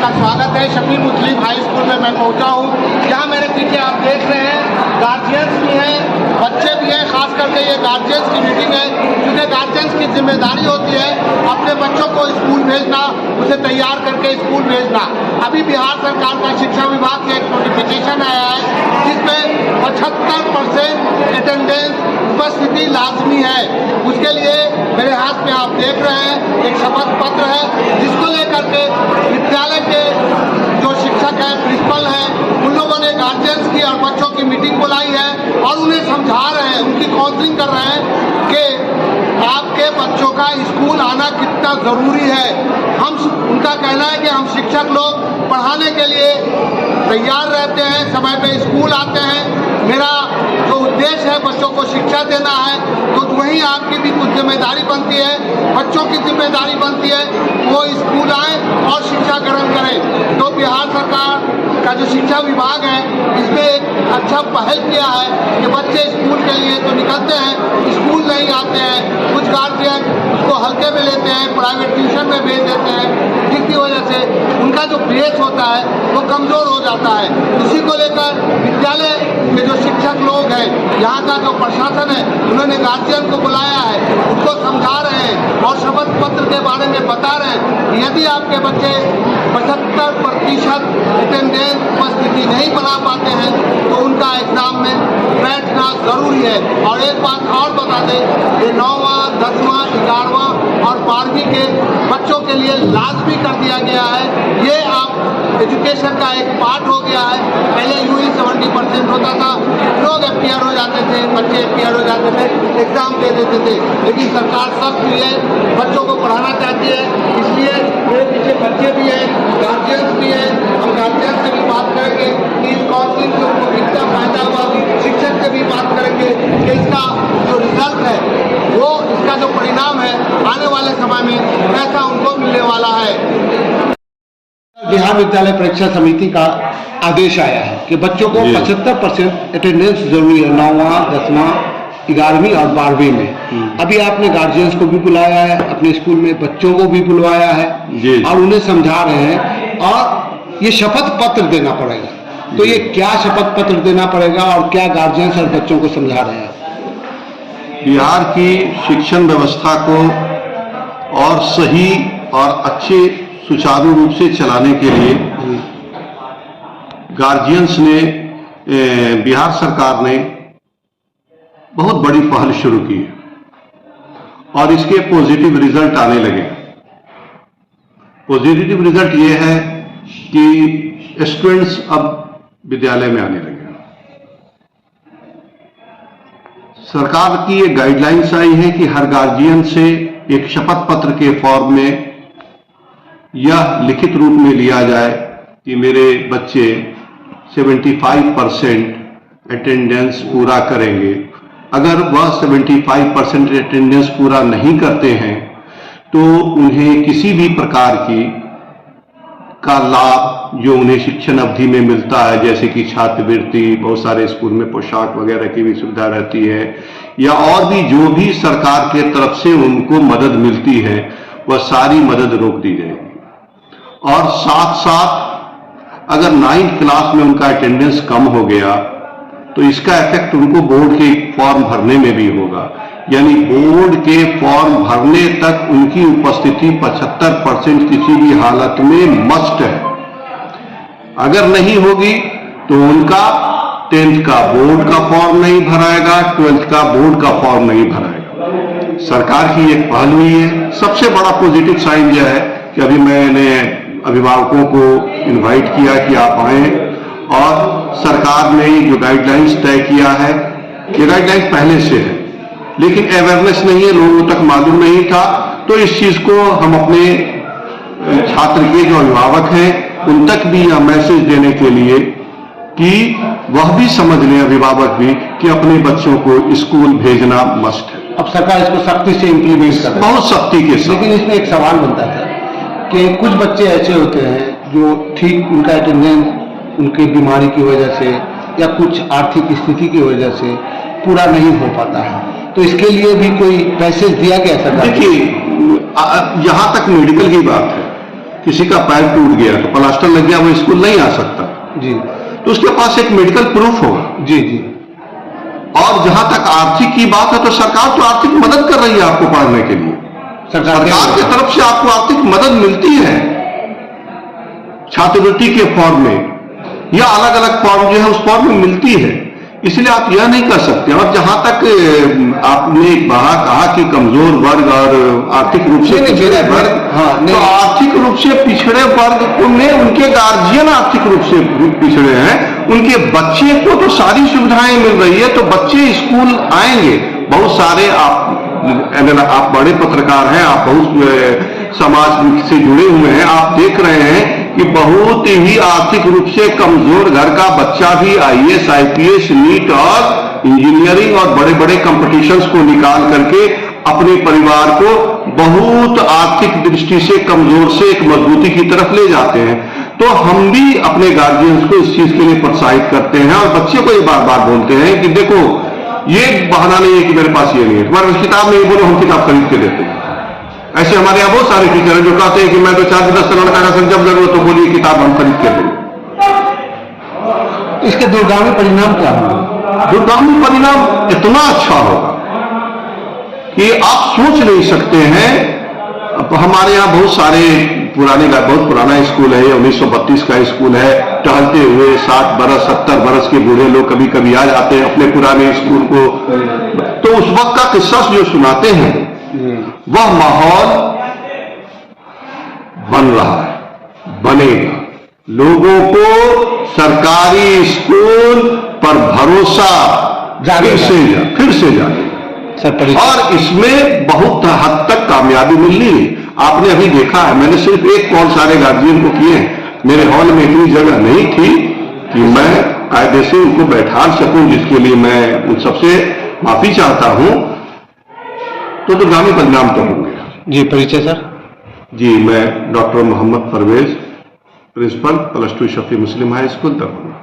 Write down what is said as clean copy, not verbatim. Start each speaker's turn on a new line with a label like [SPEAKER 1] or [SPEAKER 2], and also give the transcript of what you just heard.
[SPEAKER 1] का स्वागत है। शफी मुस्लिम हाई स्कूल में मैं पहुंचा हूं। यहाँ मेरे पीछे आप देख रहे हैं गार्जियंस भी हैं, बच्चे भी हैं। खास करके ये गार्जियंस की मीटिंग है, क्योंकि गार्जियंस की जिम्मेदारी होती है अपने बच्चों को स्कूल भेजना, उसे तैयार करके स्कूल भेजना। अभी बिहार सरकार का शिक्षा विभाग से एक नोटिफिकेशन आया है जिसमें 75% अटेंडेंस उपस्थिति लाजमी है। उसके लिए मेरे हाथ में आप देख रहे हैं एक शपथ पत्र है, जिसको लेकर के विद्यालय के जो शिक्षक हैं, प्रिंसिपल हैं, उन लोगों ने गार्जियंस की और बच्चों की मीटिंग बुलाई है और उन्हें समझा रहे हैं, उनकी काउंसलिंग कर रहे हैं कि आपके बच्चों का स्कूल आना कितना जरूरी है। उनका कहना है कि हम शिक्षक लोग पढ़ाने के लिए तैयार रहते हैं, समय पे स्कूल आते हैं। मेरा जो उद्देश्य है बच्चों को शिक्षा देना है, तो वहीं आपकी भी कुछ जिम्मेदारी बनती है, बच्चों की जिम्मेदारी बनती है वो स्कूल आए और शिक्षा ग्रहण करें। तो बिहार सरकार का जो शिक्षा विभाग है इसमें एक अच्छा पहल किया है कि बच्चे स्कूल के लिए तो निकलते हैं, स्कूल नहीं आते हैं। कुछ गार्जियन उसको हल्के में लेते हैं, प्राइवेट ट्यूशन में भेज देते हैं, जिसकी वजह से उनका जो बेस होता है वो कमजोर हो जाता है। इसी को लेकर विद्यालय के जो शिक्षक लोग हैं, यहाँ का जो प्रशासन है, उन्होंने गार्जियन को बुलाया है, उनको समझा रहे हैं और शपथ पत्र के बारे में बता रहे हैं कि यदि आपके बच्चे 75% अटेंडेंस उपस्थिति नहीं बना पाते हैं तो उनका एग्जाम में बैठना जरूरी है। और एक बात और बता दें कि 9वां, 10वां, 11वां और 12वीं के बच्चों के लिए लाजमी कर दिया गया है। ये आप एजुकेशन का एक पार्ट हो गया है। पहले यूं 70% होता था, लोग अपीयर हो जाते थे, बच्चे अपीयर हो जाते थे, एग्जाम दे देते थे, लेकिन सरकार सख्त हुई है, बच्चों को पढ़ाना चाहती है। इसलिए मेरे पीछे बच्चे भी हैं, गार्जियंस भी हैं। हम गार्जियंस से भी बात करेंगे कि इस काउंसलिंग से उनको कितना फायदा हुआ, शिक्षक से भी बात करेंगे कि इसका जो रिजल्ट है, वो इसका जो परिणाम है आने वाले समय में कैसा उनको मिलने वाला है। बिहार विद्यालय परीक्षा समिति का आदेश आया है कि बच्चों को 75% अटेंडेंस जरूरी है 9वां, 10वां, 11वीं और 12वीं में। अभी आपने गार्जियंस को भी बुलाया है, अपने स्कूल में बच्चों को भी बुलवाया है और उन्हें समझा रहे हैं और ये शपथ पत्र देना पड़ेगा। तो ये क्या शपथ पत्र देना पड़ेगा और क्या गार्जियंस और बच्चों को समझा रहे हैं?
[SPEAKER 2] बिहार की शिक्षण व्यवस्था को और सही और अच्छे सुचारू रूप से चलाने के लिए गार्जियंस ने, बिहार सरकार ने बहुत बड़ी पहल शुरू की है और इसके पॉजिटिव रिजल्ट आने लगे। पॉजिटिव रिजल्ट ये है कि स्टूडेंट्स अब विद्यालय में आने लगे। सरकार की ये गाइडलाइंस आई है कि हर गार्जियन से एक शपथ पत्र के फॉर्म में यह लिखित रूप में लिया जाए कि मेरे बच्चे 75% अटेंडेंस पूरा करेंगे। अगर वह 75% अटेंडेंस पूरा नहीं करते हैं तो उन्हें किसी भी प्रकार का लाभ जो उन्हें शिक्षण अवधि में मिलता है, जैसे कि छात्रवृत्ति, बहुत सारे स्कूल में पोशाक वगैरह की भी सुविधा रहती है, या और भी जो भी सरकार के तरफ से उनको मदद मिलती है, वह सारी मदद रोक दी जाएगी। और साथ साथ अगर 9th क्लास में उनका अटेंडेंस कम हो गया तो इसका इफेक्ट उनको बोर्ड के फॉर्म भरने में भी होगा। यानी बोर्ड के फॉर्म भरने तक उनकी उपस्थिति 75% किसी भी हालत में मस्ट है। अगर नहीं होगी तो उनका 10th का बोर्ड का फॉर्म नहीं भराएगा, 12th का बोर्ड का फॉर्म नहीं भराएगा। सरकार की एक पहल हुई है। सबसे बड़ा पॉजिटिव साइन यह है कि अभी मैंने अभिभावकों को इनवाइट किया कि आप आएं, और सरकार ने जो गाइडलाइंस तय किया है, ये गाइडलाइंस पहले से है लेकिन अवेयरनेस नहीं है, लोगों तक मालूम नहीं था। तो इस चीज को हम अपने छात्र के जो अभिभावक हैं उन तक भी यह मैसेज देने के लिए कि वह भी समझ लें, अभिभावक भी, कि अपने बच्चों को स्कूल भेजना मस्ट है।
[SPEAKER 1] अब सरकार इसको सख्ती से इम्प्लीमेंट कर रही है,
[SPEAKER 2] बहुत सख्ती के साथ।
[SPEAKER 1] लेकिन इसमें एक सवाल बनता है कि कुछ बच्चे ऐसे होते हैं जो ठीक उनका अटेंडेंस उनकी बीमारी की वजह से या कुछ आर्थिक स्थिति की वजह से पूरा नहीं हो पाता है, तो इसके लिए भी कोई पैसेज दिया गया सरकार?
[SPEAKER 2] देखिए, जहां तक मेडिकल की बात है किसी का पैर टूट गया तो प्लास्टर लग गया, वो स्कूल नहीं आ सकता
[SPEAKER 1] जी
[SPEAKER 2] तो उसके पास एक मेडिकल प्रूफ होगा।
[SPEAKER 1] जी जी।
[SPEAKER 2] और जहां तक आर्थिक की बात है तो सरकार तो आर्थिक मदद कर रही है आपको पढ़ने के लिए, सरकार की तरफ से आपको आर्थिक मदद मिलती है छात्रवृत्ति के फॉर्म में या अलग अलग फॉर्म जो है उस फॉर्म में मिलती है, इसलिए आप यह नहीं कर सकते। और जहां तक आपने कहा कि कमजोर वर्ग और आर्थिक रूप से पिछड़े वर्ग, तो आर्थिक रूप से पिछड़े वर्ग में उनके गार्जियन आर्थिक रूप से पिछड़े हैं, उनके बच्चे को तो सारी सुविधाएं मिल रही है, तो बच्चे स्कूल आएंगे। बहुत सारे आप बड़े पत्रकार हैं, आप बहुत समाज से जुड़े हुए हैं, आप देख रहे हैं कि बहुत ही आर्थिक रूप से कमजोर घर का बच्चा भी IAS, IPS, नीट और इंजीनियरिंग और बड़े बड़े कंपटीशंस को निकाल करके अपने परिवार को बहुत आर्थिक दृष्टि से कमजोर से एक मजबूती की तरफ ले जाते हैं। तो हम भी अपने गार्जियंस को इस चीज के लिए प्रोत्साहित करते हैं और बच्चे को ये बार बार बोलते हैं कि देखो ये बहाना नहीं है कि मेरे पास ये नहीं है, तुम्हारे पास किताब नहीं, बोलो हम किताब खरीद के देते हैं। ऐसे हमारे यहाँ बहुत सारे टीचर हैं जो कहते हैं कि मैं तो 4 से 10 लड़का का जब जरूरत तो बोलिए किताब हम खरीद के देंगे।
[SPEAKER 1] इसके दूरगामी परिणाम क्या होंगे?
[SPEAKER 2] दूरगामी परिणाम इतना अच्छा होगा कि आप सोच नहीं सकते हैं। हमारे यहाँ बहुत सारे बहुत पुराना स्कूल है, 1932 का स्कूल है, टहलते हुए 60 बरस 70 बरस के बूढ़े लोग कभी कभी आ जाते हैं अपने पुराने स्कूल को, तो उस वक्त का किस्सा जो सुनाते हैं वह माहौल बन रहा है, बनेगा। लोगों को सरकारी स्कूल पर भरोसा फिर से जाएगा और इसमें बहुत हद तक कामयाबी मिल रही है। आपने अभी देखा है, मैंने सिर्फ एक कॉल सारे गार्जियन को किए हैं, मेरे हॉल में इतनी जगह नहीं थी कि मैं कायदे से उनको बैठा सकूं, जिसके लिए मैं उन सबसे माफी चाहता हूं। तो दूरगामी परिणाम तो होंगे।
[SPEAKER 1] जी, परिचय सर?
[SPEAKER 2] जी, मैं डॉक्टर मोहम्मद परवेज, प्रिंसिपल +2 शफी मुस्लिम हाई स्कूल दरभंगा।